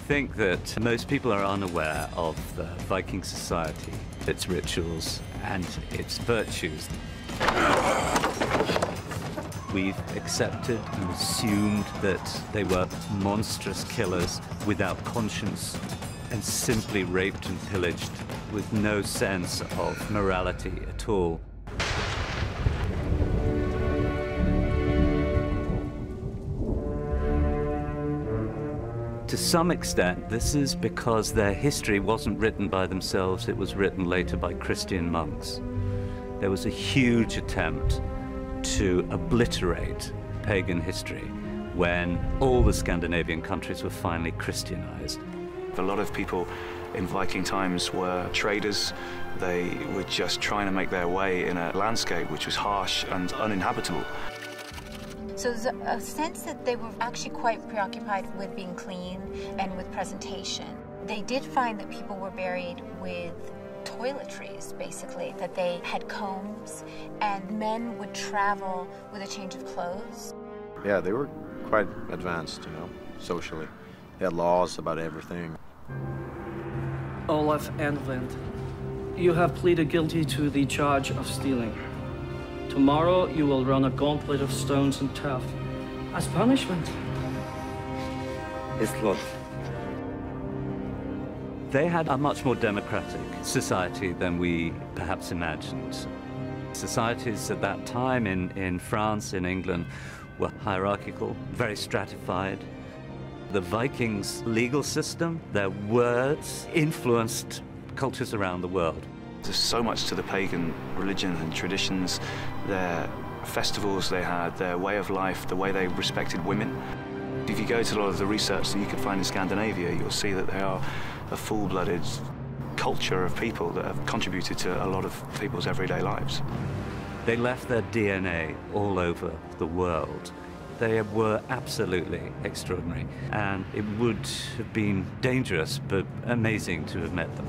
think that most people are unaware of the Viking society, its rituals, and its virtues. We've accepted and assumed that they were monstrous killers without conscience and simply raped and pillaged with no sense of morality at all. To some extent, this is because their history wasn't written by themselves, it was written later by Christian monks. There was a huge attempt to obliterate pagan history when all the Scandinavian countries were finally Christianized. A lot of people in Viking times were traders. They were just trying to make their way in a landscape which was harsh and uninhabitable. So there's a sense that they were actually quite preoccupied with being clean and with presentation. They did find that people were buried with toiletries, basically, that they had combs, and men would travel with a change of clothes. Yeah, they were quite advanced, socially. They had laws about everything. Olaf Envlind, you have pleaded guilty to the charge of stealing. Tomorrow you will run a gauntlet of stones and turf as punishment. It's lot. They had a much more democratic society than we perhaps imagined. Societies at that time in France, in England, were hierarchical, very stratified. The Vikings' legal system, their words, influenced cultures around the world. There's so much to the pagan religion and traditions, their festivals they had, their way of life, the way they respected women. If you go to a lot of the research that you can find in Scandinavia, you'll see that they are a full-blooded culture of people that have contributed to a lot of people's everyday lives. They left their DNA all over the world. They were absolutely extraordinary, and it would have been dangerous but amazing to have met them.